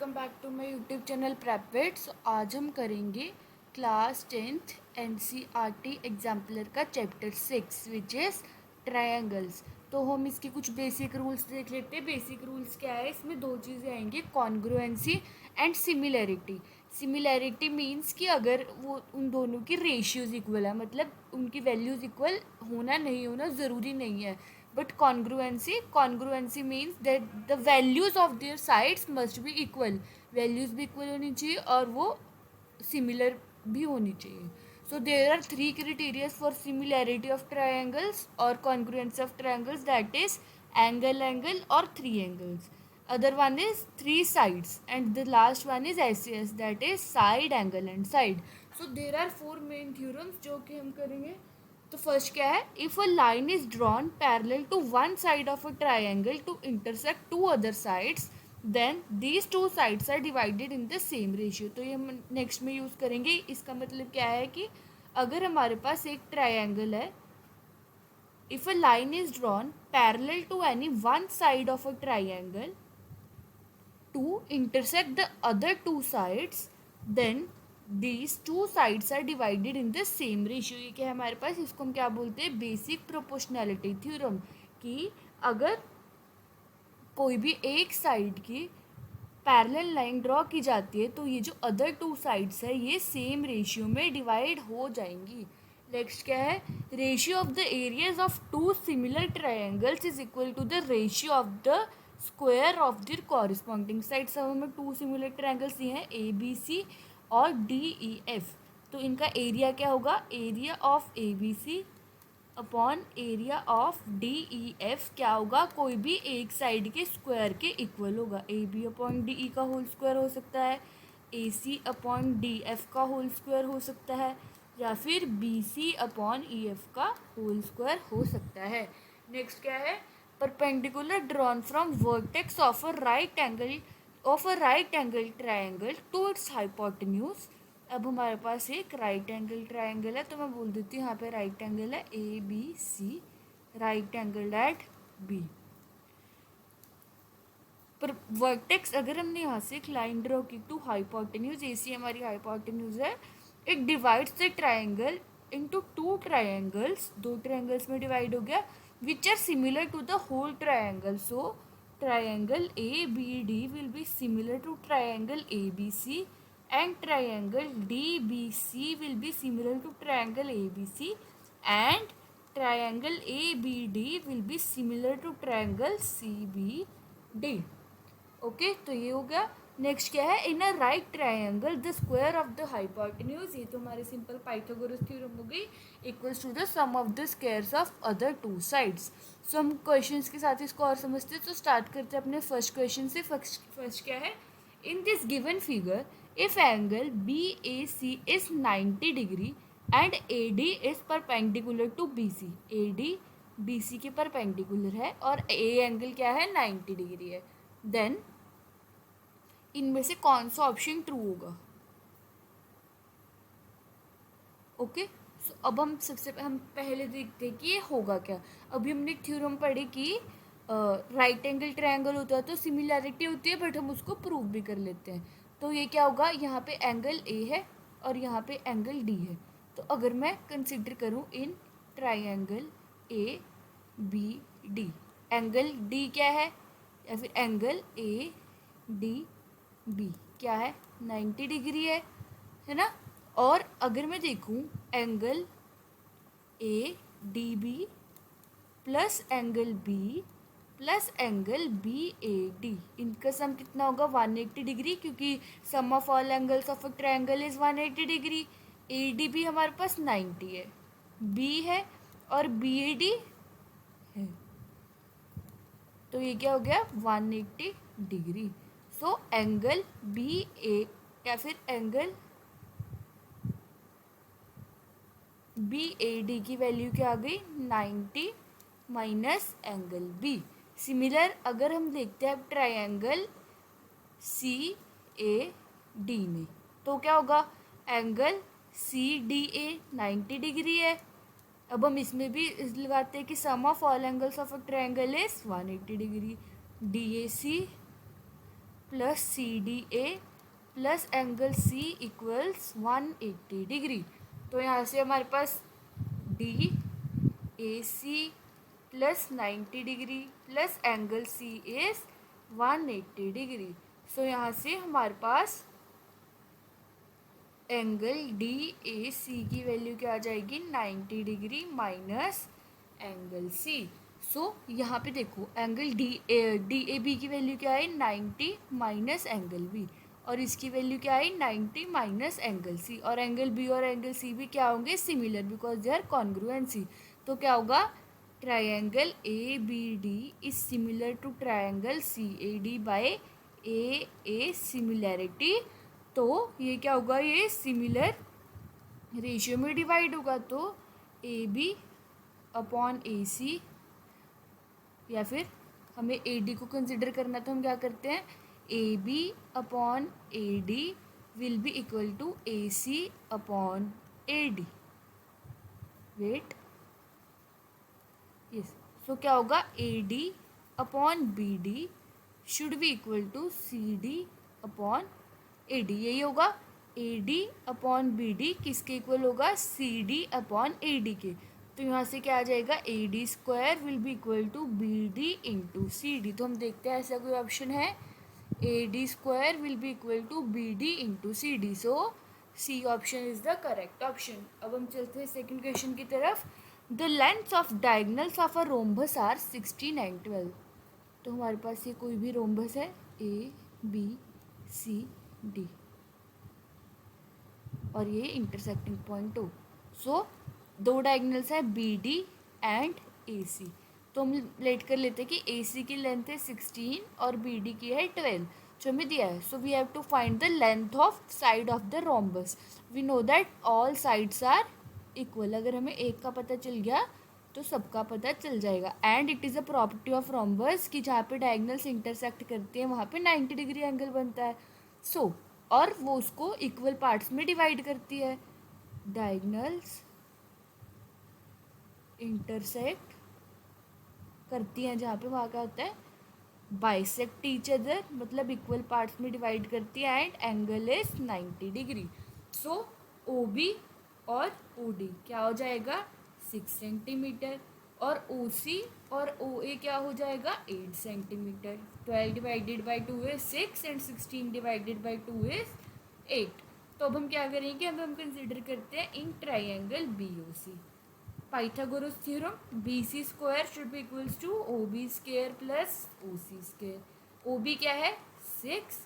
Welcome back to my YouTube channel PrepWits. आज हम करेंगे क्लास 10th एनसीईआरटी एग्जाम्पलर का चैप्टर 6 विच इज़ ट्रायंगल्स। तो हम इसके कुछ बेसिक रूल्स देख लेते हैं। बेसिक रूल्स क्या है, इसमें दो चीज़ें आएंगी, congruency and similarity. Similarity means कि अगर वो उन दोनों की रेशियोज इक्वल है, मतलब उनकी वैल्यूज़ इक्वल होना नहीं होना ज़रूरी नहीं है। But congruency means that the values of their sides must be equal. Values भी इक्वल होनी चाहिए और वो सिमिलर भी होनी चाहिए. So there are three criteria for similarity of triangles or congruency of triangles, that is angle or three angles. Other one is three sides and the last one is SAS, that is side, angle and side. So there are four main theorems जो कि हम करेंगे. तो first क्या है, if a line is drawn parallel to one side of a triangle to intersect two other sides then these two sides are divided in the same ratio. तो ये हम नेक्स्ट में यूज़ करेंगे. इसका मतलब क्या है कि अगर हमारे पास एक ट्राइंगल है, if a line is drawn parallel to any one side of a triangle to intersect the other two sides then these two sides are divided in the same ratio. ये क्या है हमारे पास, इसको हम क्या बोलते हैं, बेसिक प्रोपोर्शनैलिटी थ्योरम. कि अगर कोई भी एक साइड की पैरेलल लाइन ड्रॉ की जाती है तो ये जो अदर टू साइड्स है ये सेम रेशियो में डिवाइड हो जाएंगी. नेक्स्ट क्या है, ratio of the areas of two similar triangles is equal to the ratio of the square of their corresponding sides. अब हमें टू सिमिलर ट्रायंगल्स दिए हैं ABC और DEF. तो इनका एरिया क्या होगा, area of ABC upon area of DEF क्या होगा, कोई भी एक साइड के स्क्वायर के इक्वल होगा. AB अपॉन DE का होल स्क्वायर हो सकता है, AC अपॉन DF का होल स्क्वायर हो सकता है, या फिर BC अपॉन EF का होल स्क्वायर हो सकता है. नेक्स्ट क्या है, perpendicular drawn from vertex of a right angle triangle to its hypotenuse. अब हमारे पास एक राइट एंगल ट्राइंगल है, तो मैं बोल देती हूँ यहाँ पे राइट एंगल है ABC, right angle at B. पर वर्टेक्स अगर हमने यहाँ से एक लाइन ड्रॉ की टू हाइपोटेन्यूज, AC हमारी हाइपोटेन्यूज है, it divides the triangle into two triangles, दो ट्राइंगल्स में डिवाइड हो गया, which are similar to the whole triangle. So triangle ABD will be similar to triangle ABC and triangle DBC will be similar to triangle ABC and triangle ABD will be similar to triangle CBD. Okay, तो ये हो गया. Next क्या है, in a right triangle the square of the hypotenuse, ये तो हमारे simple Pythagoras theorem हो गई, equals to the sum of the squares of other two sides. So हम क्वेश्चंस के साथ इसको और समझते हैं. तो स्टार्ट करते हैं अपने फर्स्ट क्वेश्चन से. फर्स्ट क्या है, in this given figure if angle BAC is 90 degree and AD is perpendicular to BC. AD BC के परपेंडिकुलर है और A एंगल क्या है, 90 डिग्री है. देन इनमें से कौन सा ऑप्शन ट्रू होगा. ओके, सो अब हम पहले देखते हैं कि ये होगा क्या. अभी हमने एक थ्योरम पढ़ी कि राइट एंगल ट्रायंगल होता है तो सिमिलैरिटी होती है, बट हम उसको प्रूव भी कर लेते हैं. तो ये क्या होगा, यहाँ पे एंगल A है और यहाँ पे एंगल D है. तो अगर मैं कंसिडर करूँ in triangle ABD, angle D क्या है, या फिर एंगल ADB क्या है, 90 डिग्री है ना. और अगर मैं देखूं angle ADB plus angle B plus angle BAD, इनका सम कितना होगा, 180 डिग्री, क्योंकि sum of all angles of a triangle is 180 degree. ADB हमारे पास 90 है, B है और BAD है, तो ये क्या हो गया, 180 डिग्री. सो एंगल BA या फिर एंगल BAD की वैल्यू क्या आ गई, 90 माइनस एंगल B. सिमिलर अगर हम देखते हैं ट्रायंगल CAD में, तो क्या होगा, एंगल CDA 90 डिग्री है. अब हम इसमें भी लगाते हैं कि sum of all angles of a triangle is 180 degree. DAC plus C D A plus angle C equals 180 degree. तो यहाँ से हमारे पास D A C plus 90 degree plus angle C is 180 degree. So यहाँ से हमारे पास एंगल डी ए सी की value क्या आ जाएगी 90 डिग्री माइनस एंगल सी। सो यहाँ पे देखो एंगल डी ए बी की वैल्यू क्या है 90 माइनस एंगल बी, और इसकी वैल्यू क्या है 90 माइनस एंगल सी, और एंगल बी और एंगल सी भी क्या होंगे similar because they are congruency. तो क्या होगा triangle A B D is similar to triangle C A D by A similarity. तो ये क्या होगा ये सिमिलर रेशियो में डिवाइड होगा, तो ए बी अपॉन ए सी, या फिर हमें ए डी को कंसिडर करना तो हम क्या करते हैं A B upon A D will be equal to A C upon A D. Wait yes, so क्या होगा A D upon B D should be equal to C D upon A D. यही होगा A D upon B D किसके equal होगा C D upon A D के। तो यहाँ से क्या आ जाएगा A D square will be equal to B D into C D. तो हम देखते हैं ऐसा कोई ऑप्शन है A D square will be equal to B D into C D. So C option is the correct option. अब हम चलते हैं सेकेंड क्वेश्चन की तरफ। The lengths of diagonals of a rhombus are 16 and 12। तो हमारे पास ये कोई भी रोम्बस है ए बी सी डी और ये इंटरसेक्टिंग पॉइंट हो। सो दो डायगनल्स है बी डी एंड ए सी। तो हम लेट कर लेते हैं कि ए सी की लेंथ है 16 और बी डी की है 12 जो हमें दिया है। So we have to find the length of side of the rhombus. We know that all sides are equal. अगर हमें एक का पता चल गया तो सबका पता चल जाएगा। And it is a property of rhombus कि जहाँ पे डायगनल्स इंटरसेक्ट करते हैं वहाँ पे 90 डिग्री एंगल बनता है। सो और वो उसको इक्वल पार्ट्स में डिवाइड करती है। डायगनल्स इंटरसेक्ट करती हैं जहाँ पे वहाँ क्या होता है बाइसेक्ट ईच अदर, मतलब इक्वल पार्ट्स में डिवाइड करती है and angle is 90 degree. So O B और ओ डी क्या हो जाएगा 6 सेंटीमीटर और ओ सी और ओ ए क्या हो जाएगा 8 centimetre. 12 divided by 2 is 6 and 16 divided by 2 is 8। तो अब हम क्या करेंगे हम कंसिडर करते हैं in triangle B O C. Pythagoras theorem B C square should be equals to O B square plus O C square. O B क्या है 6,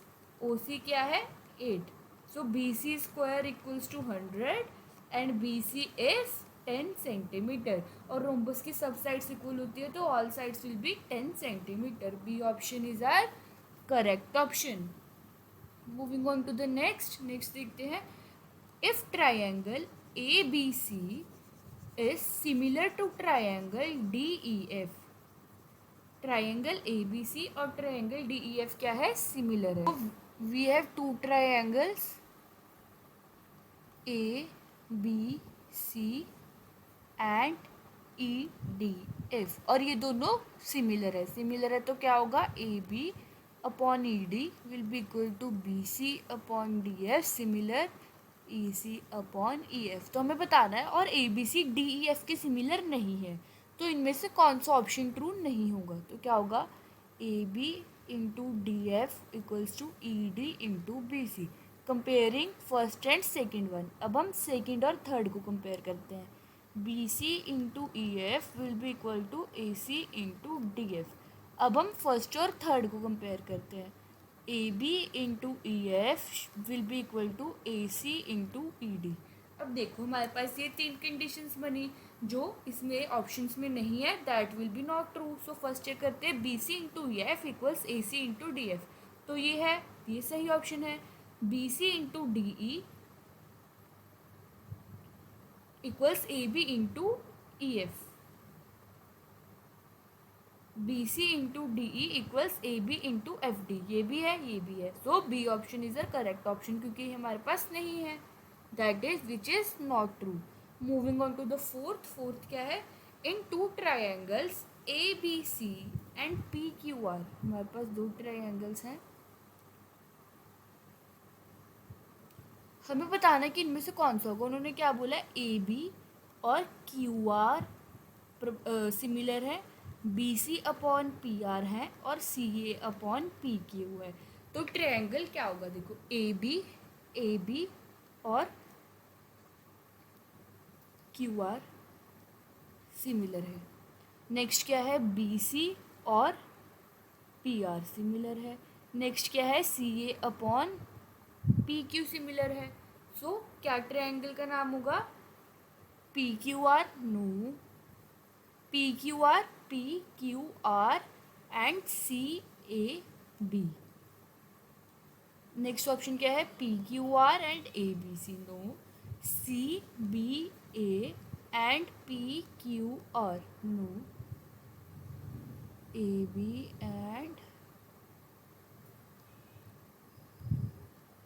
ओ सी क्या है 8। So B C square equals to 100 and B C is 10 centimetre. और rhombus की सब sides equal होती है तो all sides will be 10 centimetre. B option is our correct option. Moving on to the next देखते हैं। If triangle A B C is similar to triangle DEF। Triangle ABC और triangle DEF क्या है similar है। We have two triangles ABC and EDF और ये दोनों similar है तो क्या होगा AB upon ED will be equal to BC upon DF similar EC upon EF। तो हमें बताना है और ABC DEF के सिमिलर नहीं है तो इनमें से कौन सा ऑप्शन ट्रू नहीं होगा। तो क्या होगा AB into DF equals to ED into BC। Comparing first and second one. अब हम सेकेंड और थर्ड को कंपेयर करते हैं। BC into EF will be equal to AC into DF। अब हम फर्स्ट और थर्ड को कंपेयर करते हैं। AB into EF will be equal to AC into ED। अब देखो हमारे पास ये तीन कंडीशंस बनी जो इसमें ऑप्शंस में नहीं है, that will be not true. So first check करते हैं BC into EF equals AC into DF। तो ये है, ये सही ऑप्शन है। BC into DE equals AB into EF। BC into DE equals AB into FD। ये भी है ये भी है। So B option is a correct option क्योंकि हमारे पास नहीं है, that is which is not true. Moving on to the fourth क्या है। In two triangles ABC and PQR। हमारे पास दो ट्राइंगल्स हैं हमें बताना कि इनमें से कौन सा होगा। उन्होंने क्या बोला, ए बी और क्यू आर सिमिलर है, B C upon P R है और C A upon P Q है। तो ट्रायंगल क्या होगा, देखो ए बी और क्यू आर सिमिलर है। नेक्स्ट क्या है, बी सी और पी आर सिमिलर है। नेक्स्ट क्या है, C A upon P Q similar है। सो क्या ट्रायंगल का नाम होगा, P Q R, no, P Q R and C A B. Next option क्या है, P Q R and A B C, no, C B A and P Q R, no, A B and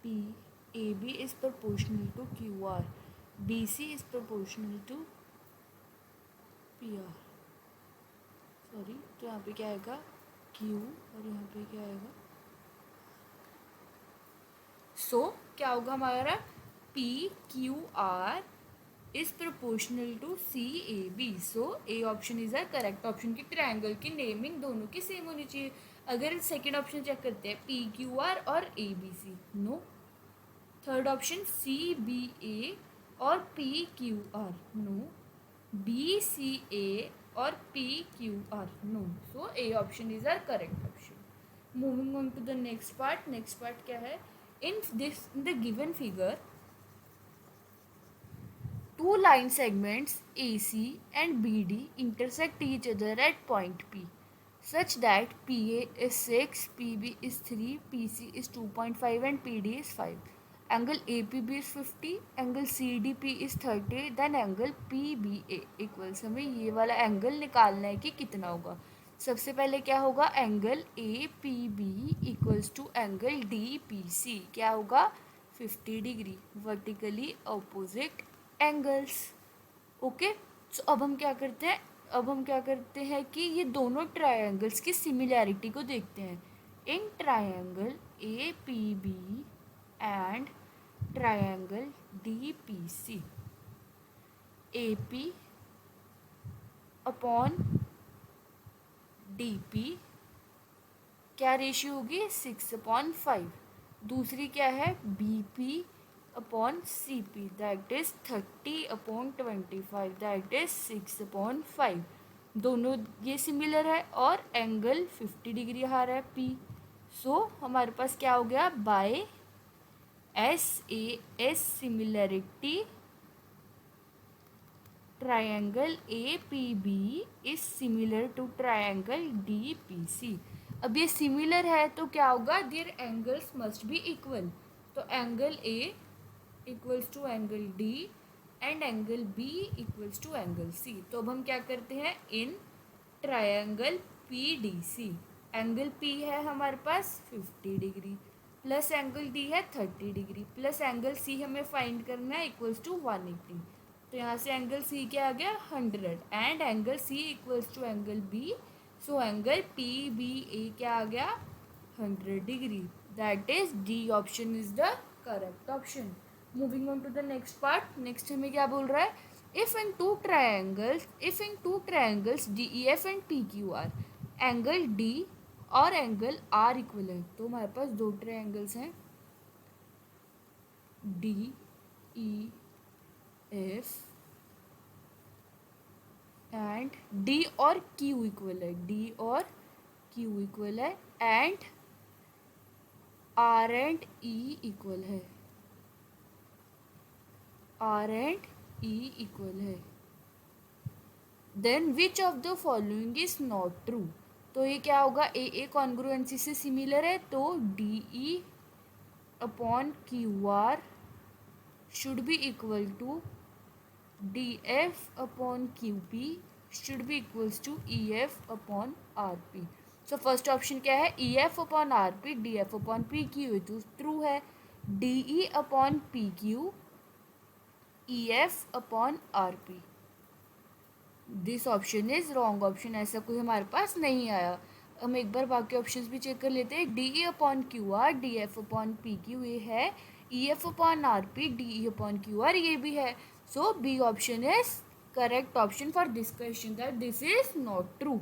P, A B is proportional to Q R, B C is proportional to P R, sorry, तो यहाँ पे क्या आएगा Q और यहाँ पे क्या आएगा, सो क्या होगा हमारा, P Q R is proportional to C A B. So A option is a correct option की ट्रायंगल की नेमिंग दोनों की सेम होनी चाहिए। अगर सेकेंड ऑप्शन चेक करते हैं, पी क्यू आर और A B C, no. Third option C B A और P Q R, no, B C A और P Q R, no. So A option is our correct option. Moving on to the next part. Next part क्या है, in the given figure, two line segments AC and BD intersect each other at point P such that PA is 6, PB is 3, PC is 2.5 and PD is 5. Angle APB is 50, angle CDP is 30, then angle PBA equals, हमें ये वाला angle निकालना है कि कितना होगा। सबसे पहले क्या होगा, angle A P B equals to angle D P C क्या होगा, 50 degree, vertically opposite angles. Okay, so अब हम क्या करते हैं कि ये दोनों ट्रायंगल्स की सिमिलैरिटी को देखते हैं। In triangle A P B and triangle D P C, A P upon D P क्या रेशियो होगी, 6/5। दूसरी क्या है, B P upon C P, that is 30/25, that is 6/5। दोनों ये सिमिलर है और एंगल 50 डिग्री आ रहा है पी। सो हमारे पास क्या हो गया, by S similarity triangle A P B is similar to triangle D P C. अब ये सिमिलर है तो क्या होगा, their angles must be equal. तो angle A equals to angle D and angle B equals to angle C. तो अब हम क्या करते हैं, in triangle P D C, angle P है हमारे पास 50 डिग्री प्लस एंगल डी है 30 डिग्री प्लस एंगल सी हमें फाइंड करना है इक्वल्स टू 180। तो यहाँ से एंगल सी क्या आ गया, 100 and angle C equals to angle B. So angle P B A क्या आ गया, 100 degree, that is D option is the correct option. Moving on to the next part. Next हमें क्या बोल रहा है, if in two triangles D E F and P Q R, angle D और angle R equal है। तो हमारे पास दो ट्रायंगल्स हैं, D E F and D और क्यू इक्वल है, and R and E equal है, then which of the following is not true. तो ये क्या होगा, ए कॉन्ग्रुएंसी से सिमिलर है, तो D E upon Q R should be equal to D F upon Q P should be equals to E F upon R P. So first option क्या है, E F upon R P D F upon P Q, तो true है। D E upon P Q E F upon R P, this option is wrong option, ऐसा कोई हमारे पास नहीं आया। हम एक बार बाकी ऑप्शंस भी चेक कर लेते हैं। D E upon Q R D F upon P Q ये है, E F upon R P, D E upon Q R ये भी है. So B option is correct option for this question, that this is not true.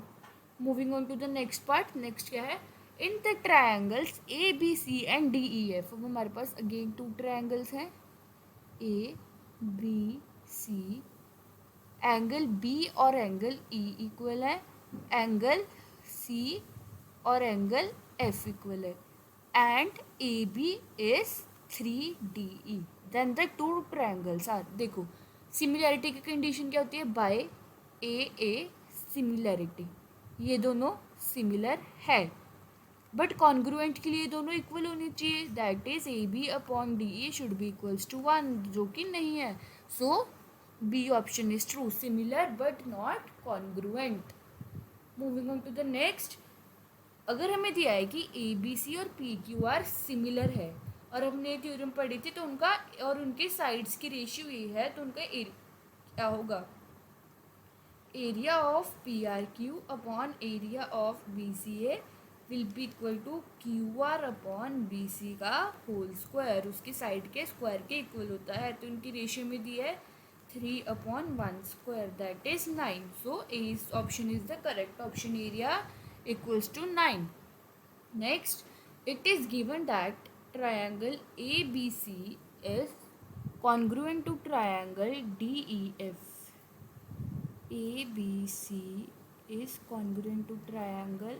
Moving on to the next part. Next क्या है? In the triangles A B C and D E F. अब हमारे पास again two triangles हैं, A B C. Angle B और angle E equal है, angle C और angle F equal है, and A B is 3DE. Then the two triangles are, देखो similarity की कंडीशन क्या होती है? बाय ए सिमिलैरिटी, ये दोनों सिमिलर है, बट कॉन्ग्रुएंट के लिए दोनों इक्वल होने चाहिए, that is A B upon D E should be equals to 1, जो कि नहीं है. So B option is true, similar but not congruent. Moving on to the next. अगर हमें दिया है कि ए बी सी और पी क्यू आर सिमिलर है, और हमने थ्योरम पढ़ी थी, तो उनका और उनके साइड्स की रेशियो ये है, तो उनका क्या होगा? Area of P R Q upon area of B C A will be equal to Q R upon B C का होल स्क्वायर, उसकी साइड के स्क्वायर के इक्वल होता है. तो उनकी रेशियो में दी है 3/1 square, that is 9. So A option is the correct option, area equals to 9. Next, it is given that triangle ABC is congruent to triangle DEF. ABC is congruent to triangle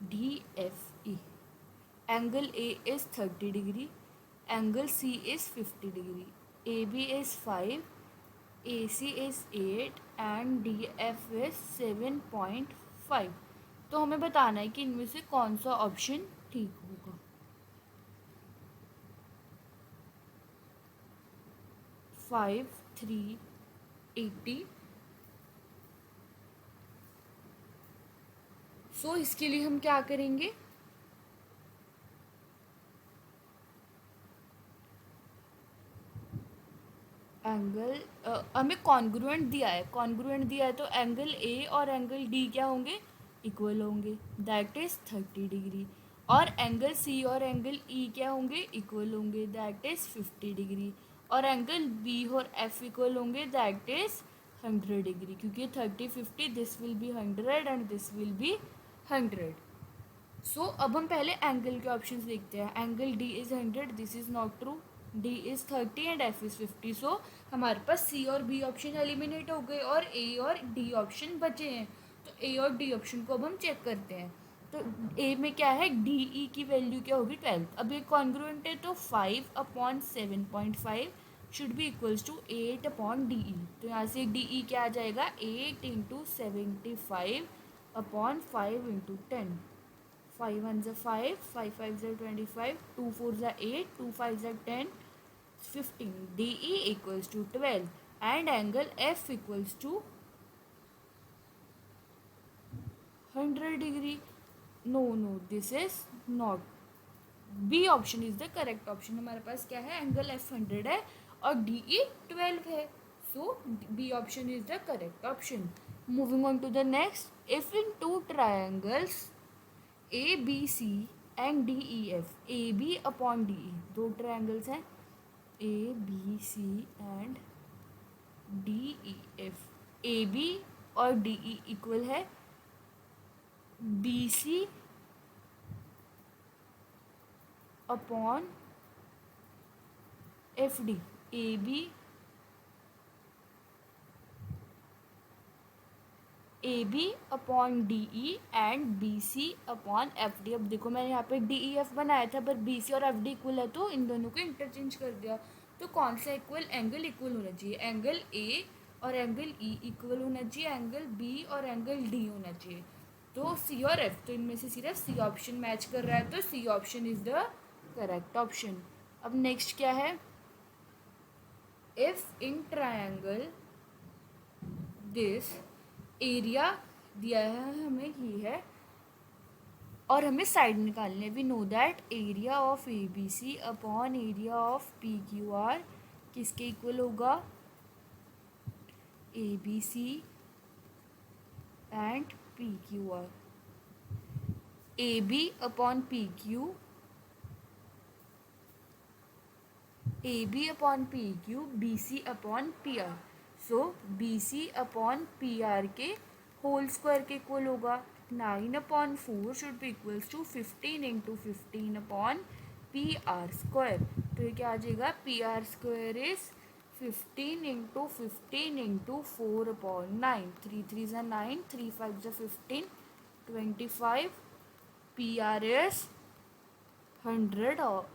DFE. Angle A is 30 degree, angle C is 50 degree, AB is 5, AC is 8 and DF is 7.5. तो हमें बताना है कि इनमें से कौन सा option ठीक होगा. 5, 3, 80. सो इसके लिए हम क्या करेंगे? एंगल हमें कॉन्ग्रुएंट दिया है, कॉन्ग्रुएंट दिया है तो एंगल ए और एंगल डी क्या होंगे? इक्वल होंगे, दैट इज 30 डिग्री. और एंगल सी और एंगल ई क्या होंगे? इक्वल होंगे, दैट इज 50 डिग्री. और एंगल बी और एफ इक्वल होंगे, दैट इज 100 डिग्री, क्योंकि 30, 50 this will be 100 and this will be 100. सो अब हम पहले एंगल के ऑप्शंस देखते हैं. Angle D is 100, this is not true. D is 30 and F is 50. सो हमारे पास सी और बी ऑप्शन एलिमिनेट हो गए और ए और डी ऑप्शन बचे हैं. तो ए और डी ऑप्शन को अब हम चेक करते हैं. तो ए में क्या है? डी ई की वैल्यू क्या होगी? 12. अब ये कॉन्ग्रुएंट है तो 5/7.5 should be equals to 8/DE. तो यहाँ से डी ई क्या आ जाएगा? 8 × 75 upon 5 × 10. 5 1s are 5, 5 5s are 25, 2 4s are 8, 2 5s are 10, 15. DE equals to 12 and angle F equals to 100 degree. No, this is not. B option is the correct option. हमारे पास क्या है? Angle F 100 है और DE 12 है. So B option is the correct option. Moving on to the next. If in two triangles A B C and D E F, A B upon D E, दो triangles हैं A B C and D E F. A B और D E equal है B C upon F D. A B A B upon D E and B C upon F D. अब देखो मैंने यहाँ पे D E F बनाया था, पर बी सी और एफ डी इक्वल है तो इन दोनों को इंटरचेंज कर दिया. तो कौन सा इक्वल? एंगल इक्वल होना चाहिए. एंगल ए और एंगल ई इक्वल होना चाहिए, एंगल बी और एंगल डी होना चाहिए. तो सी और एफ, तो इनमें से सिर्फ सी ऑप्शन मैच कर रहा है, तो C option is the correct option. अब नेक्स्ट क्या है? If in triangle this area दिया है हमें, ये है, और हमें साइड निकालने. We know that area of A B C upon area of P Q R किसके इक्वल होगा? A B C and P Q R. A B upon P Q A B upon P Q, B C upon P R. So B C upon P R के whole square के equal होगा। 9/4 should be equals to 15 into 15 upon P R square. तो ये क्या आ जाएगा, P R square is 15 into 15 into 4/9। 3 3 ज़ा 9, 3 5 ज़ा 15, 25। P R is 100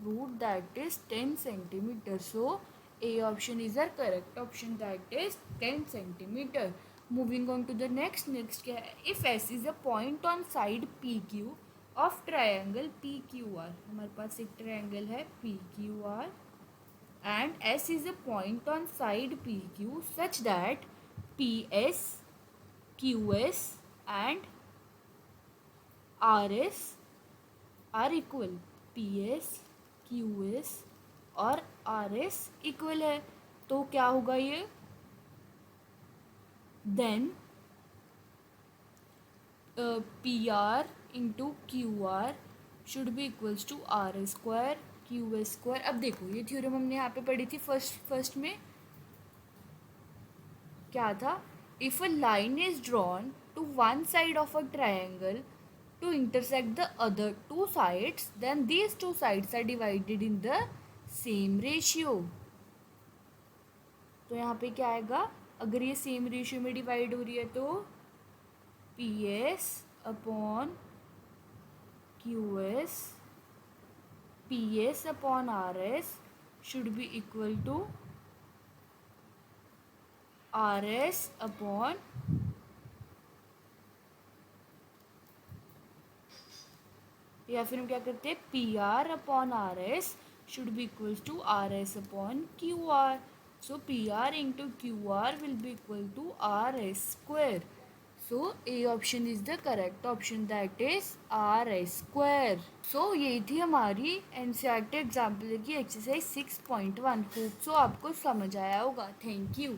root, that is 10 centimeter. So A option is our correct option, that is 10 centimeter. Moving on to the next क्या है, if S is a point on side PQ of triangle PQR, हमारे पास एक triangle है PQR and S is a point on side PQ such that PS, QS and RS are equal, P S Q S और R S equal है। तो क्या होगा ये, then P R into Q R should be equals to R S square Q S square. अब देखो ये theorem हमने यहाँ पे पढ़ी थी फर्स्ट में, क्या था, if a line is drawn to one side of a triangle to intersect the other two sides, then these two sides are divided in the same ratio। तो यहाँ पे क्या आएगा, अगर ये सेम रेशियो में डिवाइड हो रही है तो P S upon Q S, P S upon R S should be equal to R S upon, या फिर हम क्या करते हैं, P R upon R S should be equals to R S upon Q R. So P R into Q R will be equal to R S square. So A option is the correct option, that is R S square. So यही थी हमारी NCERT example की exercise 6.1। Hope so आपको समझ आया होगा। Thank you.